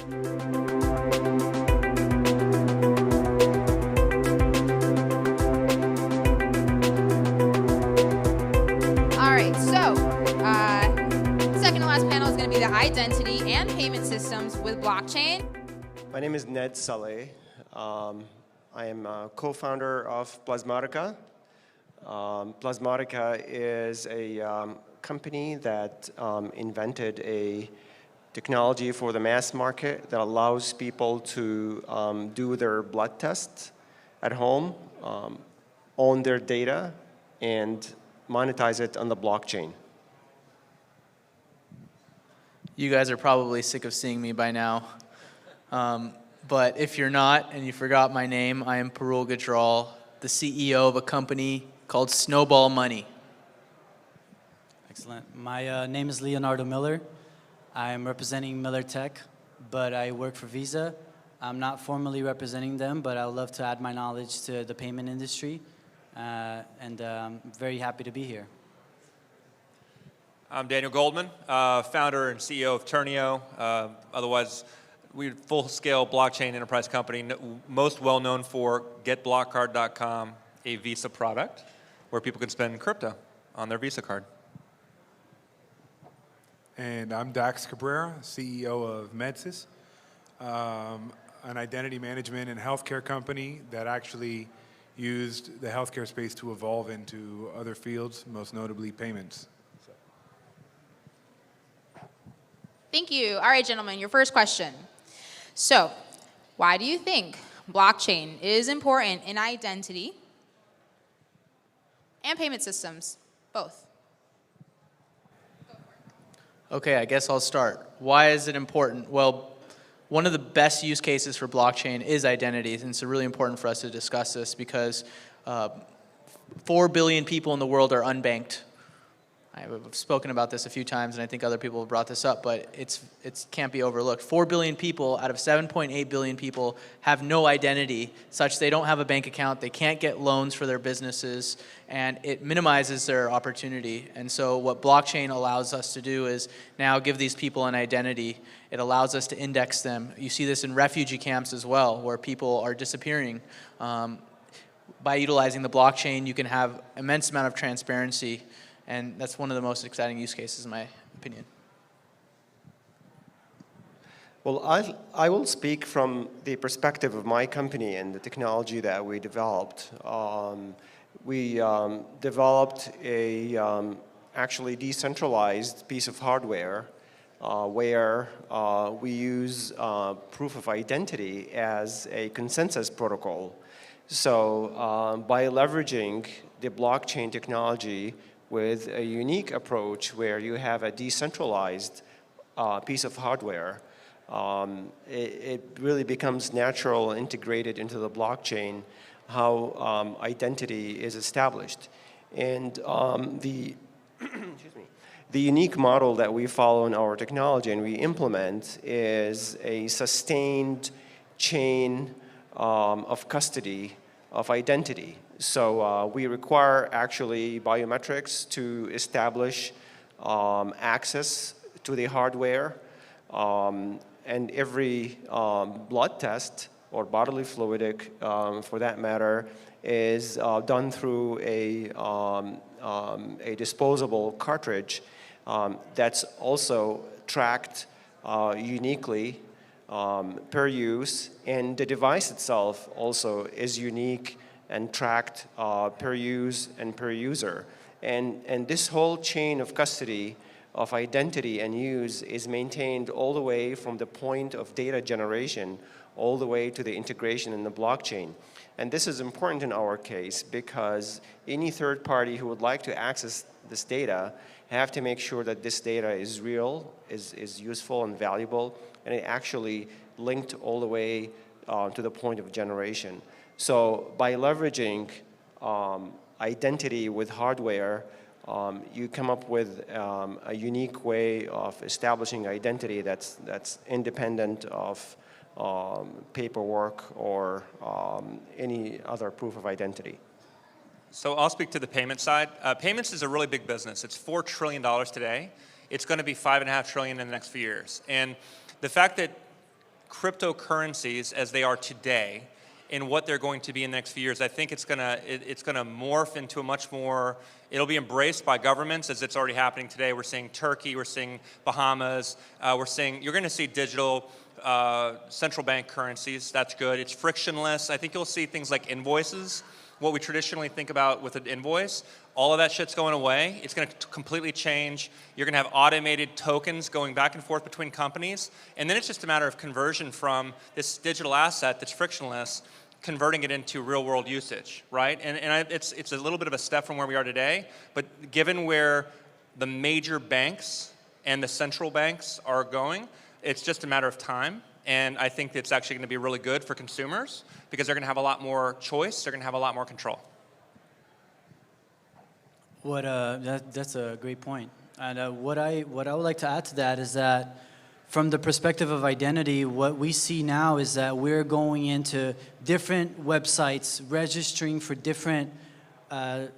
All right, so second to last panel is going to be the identity and payment systems with blockchain. My name is Ned Saleh. I am a co-founder of Plasmotica. Plasmotica is a company that invented a technology for the mass market that allows people to do their blood tests at home, own their data, and monetize it on the blockchain. You guys are probably sick of seeing me by now. But if you're not and you forgot my name, I am Parul Gujral, the CEO of a company called Snowball Money. Excellent. My name is Leonardo Miller. I am representing Miller.Tech, but I work for Visa. I'm not formally representing them, but I would love to add my knowledge to the payment industry, and I'm very happy to be here. I'm Daniel Goldman, founder and CEO of Terino. Otherwise, we're a full-scale blockchain enterprise company, most well-known for GetBlockCard.com, a Visa product where people can spend crypto on their Visa card. And I'm Dax Cabra, CEO of Medsis, an identity management and healthcare company that actually used the healthcare space to evolve into other fields, most notably payments. Thank you. All right, gentlemen, your first question. So, why do you think blockchain is important in identity and payment systems, both? Okay, I guess I'll start. Why is it important? Well, one of the best use cases for blockchain is identity, and it's really important for us to discuss this because 4 billion people in the world are unbanked. I've spoken about this a few times, and I think other people have brought this up, but it can't be overlooked. 4 billion people out of 7.8 billion people have no identity, such they don't have a bank account, they can't get loans for their businesses, and it minimizes their opportunity. And so what blockchain allows us to do is now give these people an identity. It allows us to index them. You see this in refugee camps as well, where people are disappearing. By utilizing the blockchain, you can have immense amount of transparency. And that's one of the most exciting use cases, in my opinion. Well, I will speak from the perspective of my company and the technology that we developed. We developed a actually decentralized piece of hardware where we use proof of identity as a consensus protocol. So by leveraging the blockchain technology with a unique approach where you have a decentralized piece of hardware, it really becomes natural and integrated into the blockchain how identity is established. And the unique model that we follow in our technology and we implement is a sustained chain of custody of identity. So we require actually biometrics to establish access to the hardware, and every blood test or bodily fluidic, for that matter, is done through a disposable cartridge that's also tracked uniquely per use, and the device itself also is unique and tracked per use and per user. And this whole chain of custody of identity and use is maintained all the way from the point of data generation all the way to the integration in the blockchain. And this is important in our case because any third party who would like to access this data have to make sure that this data is real, is useful and valuable, and it actually linked all the way to the point of generation. So by leveraging identity with hardware, you come up with a unique way of establishing identity that's independent of paperwork or any other proof of identity. So I'll speak to the payment side. Payments is a really big business. It's $4 trillion today. It's going to be $5.5 trillion in the next few years. And the fact that cryptocurrencies as they are today and what they're going to be in the next few years, I think it's gonna morph into a much more, it'll be embraced by governments as it's already happening today. We're seeing Turkey, we're seeing Bahamas, you're gonna see digital central bank currencies. That's good. It's frictionless. I think you'll see things like invoices, what we traditionally think about with an invoice. All of that shit's going away. It's going to completely change. You're going to have automated tokens going back and forth between companies. And then it's just a matter of conversion from this digital asset that's frictionless, converting it into real world usage, right? It's a little bit of a step from where we are today, but given where the major banks and the central banks are going, it's just a matter of time. And I think it's actually going to be really good for consumers because they're going to have a lot more choice. They're going to have a lot more control. That's a great point. And what I would like to add to that is that from the perspective of identity, what we see now is that we're going into different websites, registering for different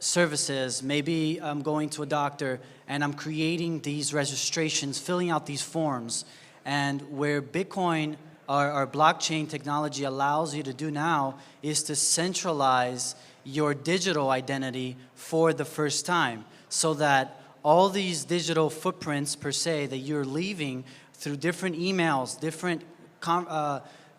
services. Maybe I'm going to a doctor and I'm creating these registrations, filling out these forms. And where Bitcoin, our blockchain technology allows you to do now is to centralize your digital identity for the first time so that all these digital footprints per se that you're leaving through different emails, different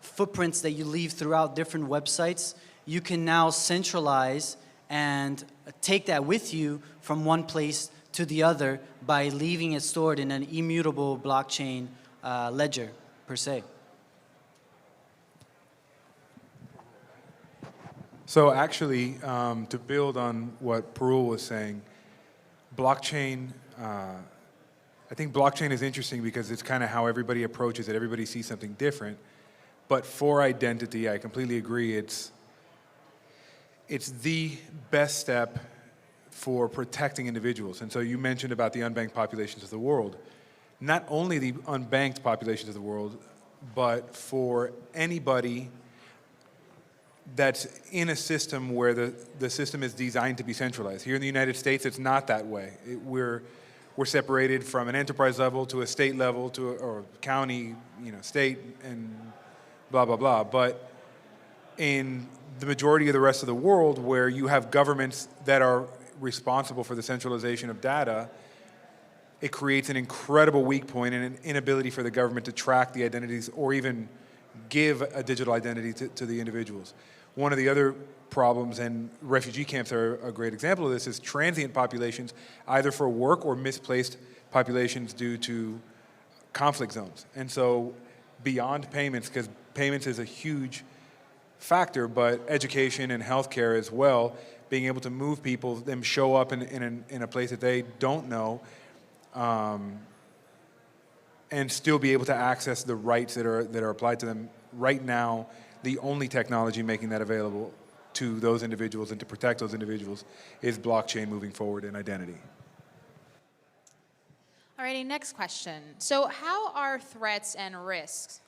footprints that you leave throughout different websites, you can now centralize and take that with you from one place to the other by leaving it stored in an immutable blockchain ledger, per se. So actually, to build on what Parul was saying, blockchain, I think blockchain is interesting because it's kind of how everybody approaches it. Everybody sees something different. But for identity, I completely agree. It's the best step for protecting individuals. And so you mentioned about the unbanked populations of the world. Not only the unbanked populations of the world, but for anybody that's in a system where the system is designed to be centralized. Here in the United States, it's not that way. We're separated from an enterprise level to a state level or county, state, and blah, blah, blah. But in the majority of the rest of the world where you have governments that are responsible for the centralization of data, it creates an incredible weak point and an inability for the government to track the identities or even give a digital identity to the individuals. One of the other problems, and refugee camps are a great example of this, is transient populations, either for work or misplaced populations due to conflict zones. And so beyond payments, because payments is a huge factor, but education and healthcare as well, being able to move people, them show up in a place that they don't know, and still be able to access the rights that are applied to them. Right now, the only technology making that available to those individuals and to protect those individuals is blockchain moving forward in identity. Alrighty, next question. So how are threats and risks,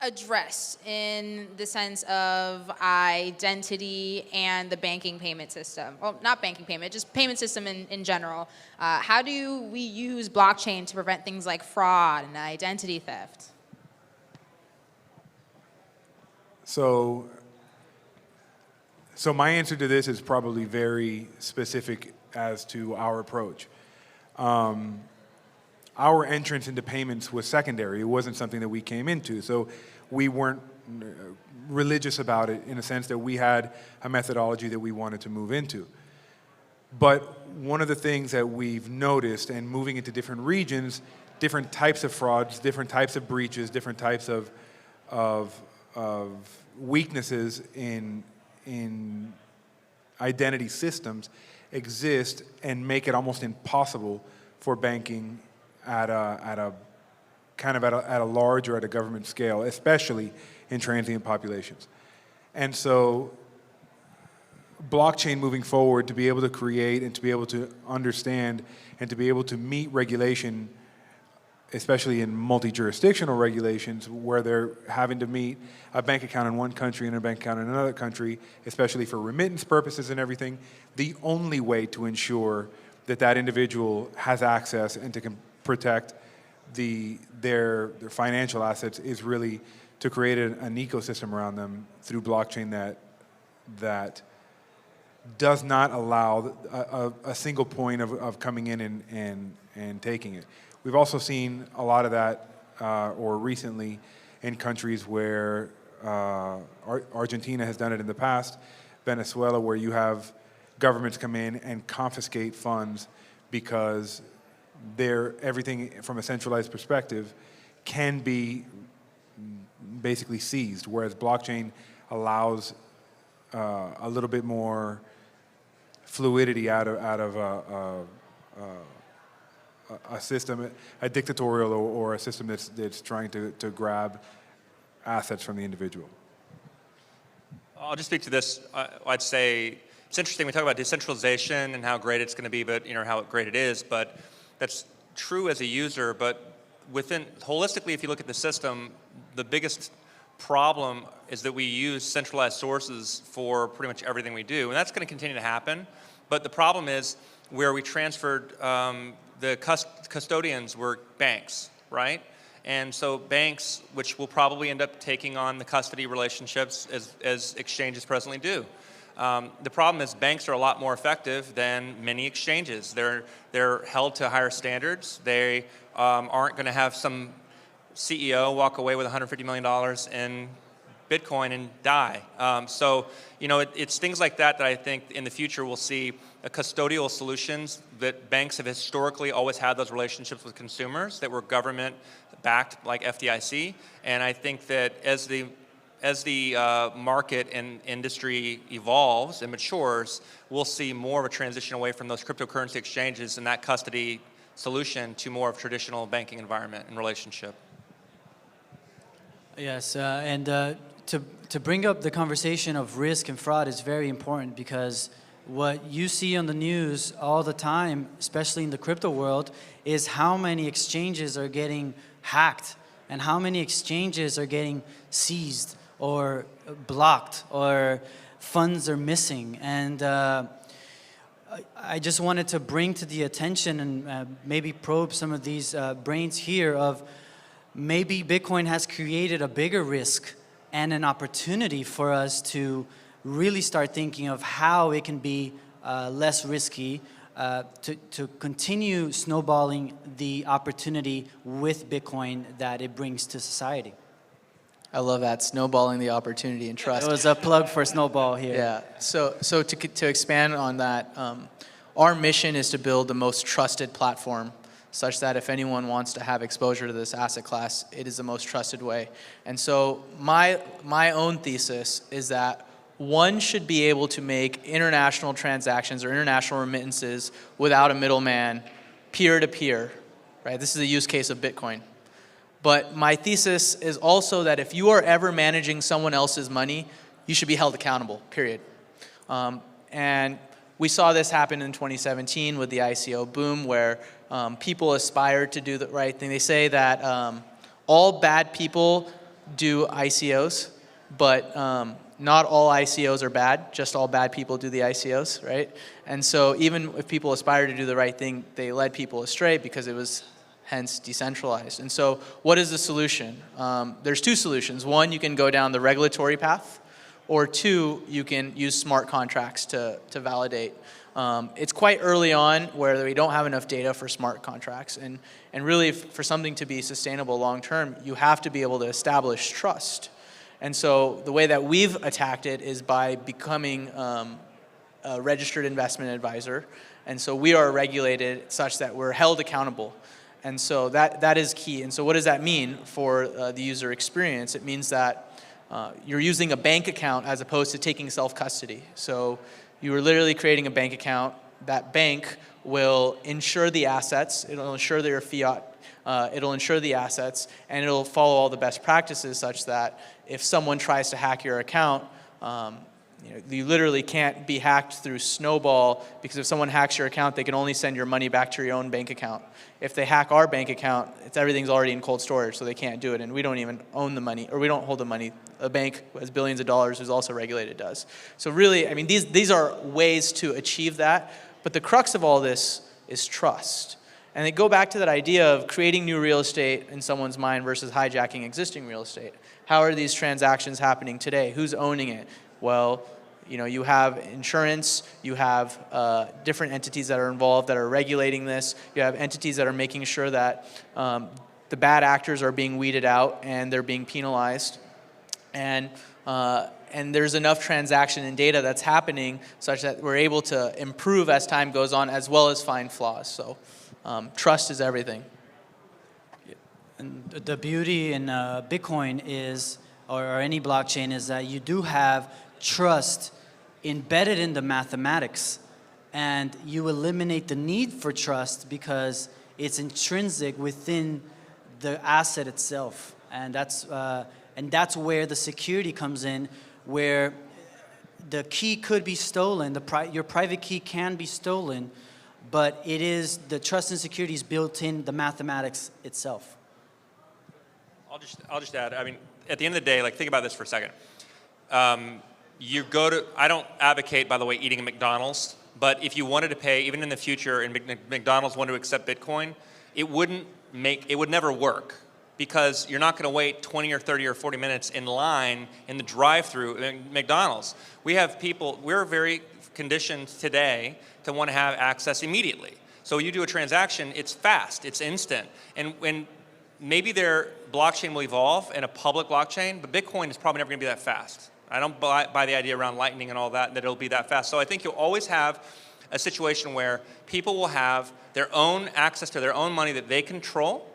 addressed in the sense of identity and the banking payment system? Well, not banking payment, just payment system in general. How do we use blockchain to prevent things like fraud and identity theft? So my answer to this is probably very specific as to our approach. Our entrance into payments was secondary. It wasn't something that we came into. So we weren't religious about it in a sense that we had a methodology that we wanted to move into. But one of the things that we've noticed, and moving into different regions, different types of frauds, different types of breaches, different types of weaknesses in identity systems exist and make it almost impossible for banking at a large or at a government scale, especially in transient populations. And so blockchain moving forward, to be able to create and to be able to understand and to be able to meet regulation, especially in multi-jurisdictional regulations where they're having to meet a bank account in one country and a bank account in another country, especially for remittance purposes and everything, the only way to ensure that that individual has access and to protect their financial assets is really to create an ecosystem around them through blockchain that does not allow a single point of coming in and taking it. We've also seen a lot of that, or recently, in countries where Argentina has done it in the past, Venezuela, where you have governments come in and confiscate funds because everything from a centralized perspective can be basically seized, whereas blockchain allows a little bit more fluidity out of a system, a dictatorial or a system that's trying to grab assets from the individual. I'll just speak to this. I'd say it's interesting. We talk about decentralization and how great it's going to be, but how great it is. But that's true as a user. But holistically, if you look at the system, the biggest problem is that we use centralized sources for pretty much everything we do, and that's going to continue to happen. But the problem is where we transferred the custodians were banks, right? And so banks, which will probably end up taking on the custody relationships as exchanges presently do. The problem is banks are a lot more effective than many exchanges. They're held to higher standards. They aren't going to have some CEO walk away with $150 million in Bitcoin and die. So it's things like that I think in the future we'll see custodial solutions that banks have historically always had those relationships with consumers that were government backed like FDIC. And I think that as the market and industry evolves and matures, we'll see more of a transition away from those cryptocurrency exchanges and that custody solution to more of a traditional banking environment and relationship. Yes, and to bring up the conversation of risk and fraud is very important, because what you see on the news all the time, especially in the crypto world, is how many exchanges are getting hacked and how many exchanges are getting seized or blocked or funds are missing. And I just wanted to bring to the attention and maybe probe some of these brains here of maybe Bitcoin has created a bigger risk and an opportunity for us to really start thinking of how it can be less risky to continue snowballing the opportunity with Bitcoin that it brings to society. I love that, snowballing the opportunity and trust. It was a plug for Snowball here. Yeah, so to expand on that, our mission is to build the most trusted platform such that if anyone wants to have exposure to this asset class, it is the most trusted way. And so my own thesis is that one should be able to make international transactions or international remittances without a middleman, peer-to-peer, right? This is a use case of Bitcoin. But my thesis is also that if you are ever managing someone else's money, you should be held accountable, period. And we saw this happen in 2017 with the ICO boom, where people aspire to do the right thing. They say that all bad people do ICOs, but not all ICOs are bad, just all bad people do the ICOs, right? And so even if people aspire to do the right thing, they led people astray because it was hence decentralized. And so what is the solution? There's two solutions. One, you can go down the regulatory path, or two, you can use smart contracts to validate. It's quite early on where we don't have enough data for smart contracts. And really, for something to be sustainable long term, you have to be able to establish trust. And so the way that we've attacked it is by becoming a registered investment advisor. And so we are regulated such that we're held accountable. And so that is key. And so what does that mean for the user experience? It means that you're using a bank account as opposed to taking self-custody. So you are literally creating a bank account. That bank will insure the assets. It'll insure their fiat. It'll insure the assets, and it'll follow all the best practices such that if someone tries to hack your account, you literally can't be hacked through Snowball, because if someone hacks your account, they can only send your money back to your own bank account. If they hack our bank account, everything's already in cold storage, so they can't do it, and we don't even own the money, or we don't hold the money. A bank who has billions of dollars, who's also regulated, does. So really, I mean, these are ways to achieve that, but the crux of all this is trust. And they go back to that idea of creating new real estate in someone's mind versus hijacking existing real estate. How are these transactions happening today? Who's owning it? Well, you know, you have insurance, you have different entities that are involved that are regulating this, you have entities that are making sure that the bad actors are being weeded out and they're being penalized. And there's enough transaction and data that's happening such that we're able to improve as time goes on as well as find flaws. So trust is everything. And the beauty in Bitcoin is, or any blockchain, is that you do have trust embedded in the mathematics, and you eliminate the need for trust because it's intrinsic within the asset itself, and that's where the security comes in, where the key could be stolen, your private key can be stolen, but it is the trust and security is built in the mathematics itself. I'll just add, I mean, at the end of the day, like, think about this for a second. I don't advocate, by the way, eating at McDonald's, but if you wanted to pay, even in the future, and McDonald's wanted to accept Bitcoin, it would never work, because you're not going to wait 20 or 30 or 40 minutes in line in the drive-through at McDonald's. We have people, we're very conditioned today to want to have access immediately. So you do a transaction, it's fast, it's instant. And when maybe their blockchain will evolve in a public blockchain, but Bitcoin is probably never going to be that fast. I don't buy the idea around Lightning and all that it'll be that fast. So I think you'll always have a situation where people will have their own access to their own money that they control,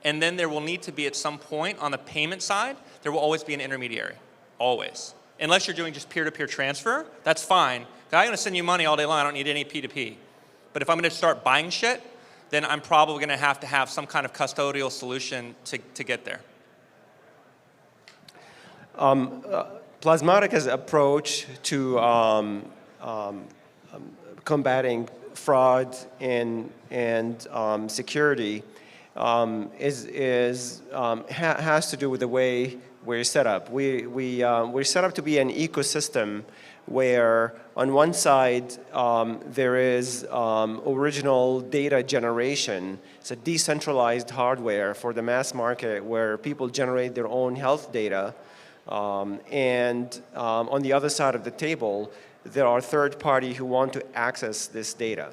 and then there will need to be, at some point on the payment side, there will always be an intermediary, always. Unless you're doing just peer-to-peer transfer, that's fine. I'm going to send you money all day long, I don't need any P2P. But if I'm going to start buying shit, then I'm probably going to have some kind of custodial solution to get there. Plasmatica's approach to combating fraud and security has to do with the way we're set up. We're set up to be an ecosystem where on one side there is original data generation. It's a decentralized hardware for the mass market where people generate their own health data. And on the other side of the table, there are third parties who want to access this data.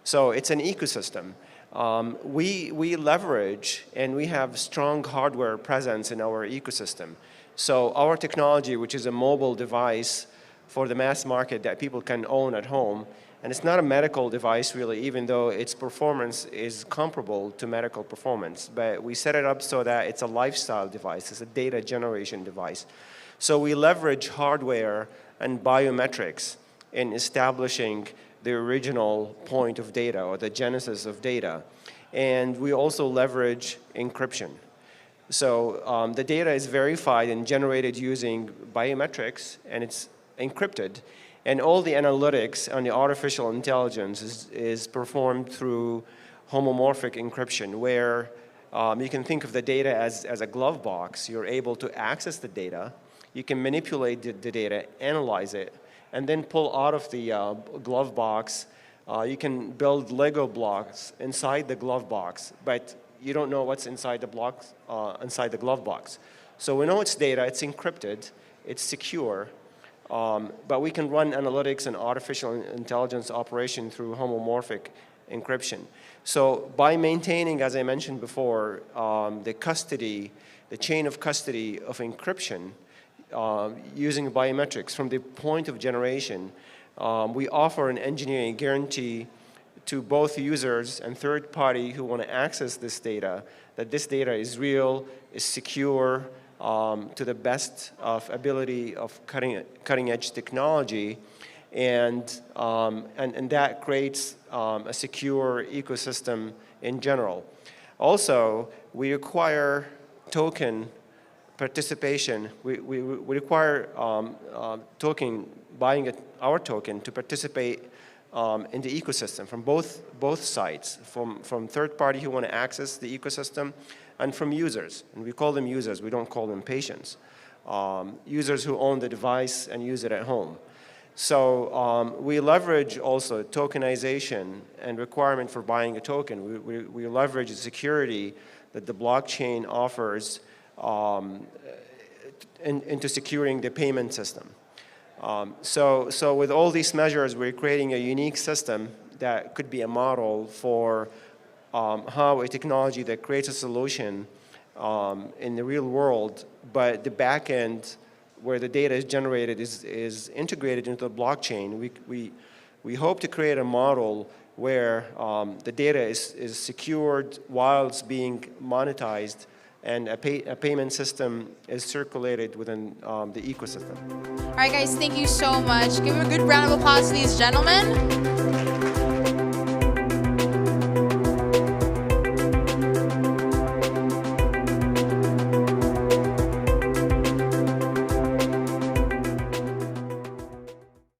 So it's an ecosystem. We leverage and we have strong hardware presence in our ecosystem. So our technology, which is a mobile device for the mass market that people can own at home, and it's not a medical device really, even though its performance is comparable to medical performance, but we set it up so that it's a lifestyle device, it's a data generation device. So we leverage hardware and biometrics in establishing the original point of data or the genesis of data. And we also leverage encryption. So the data is verified and generated using biometrics, and it's encrypted. And all the analytics on the artificial intelligence is performed through homomorphic encryption, where you can think of the data as a glove box. You're able to access the data. You can manipulate the data, analyze it, and then pull out of the glove box. You can build Lego blocks inside the glove box, but you don't know what's inside the glove box. So we know it's data, it's encrypted, it's secure, but we can run analytics and artificial intelligence operation through homomorphic encryption. So by maintaining, as I mentioned before, the chain of custody of encryption, using biometrics from the point of generation, we offer an engineering guarantee to both users and third party who want to access this data, that this data is real, is secure, to the best of ability of cutting edge technology, and that creates a secure ecosystem in general. Also, we require token participation. We require buying our token to participate in the ecosystem from both sides, from third party who want to access the ecosystem and from users. And we call them users, we don't call them patients. Users who own the device and use it at home. So we leverage also tokenization and requirement for buying a token. We leverage the security that the blockchain offers into securing the payment system. So with all these measures, we're creating a unique system that could be a model for how a technology that creates a solution in the real world, but the back end where the data is generated is integrated into the blockchain. We hope to create a model where the data is secured while it's being monetized, and a payment system is circulated within the ecosystem. All right, guys, thank you so much. Give a good round of applause to these gentlemen.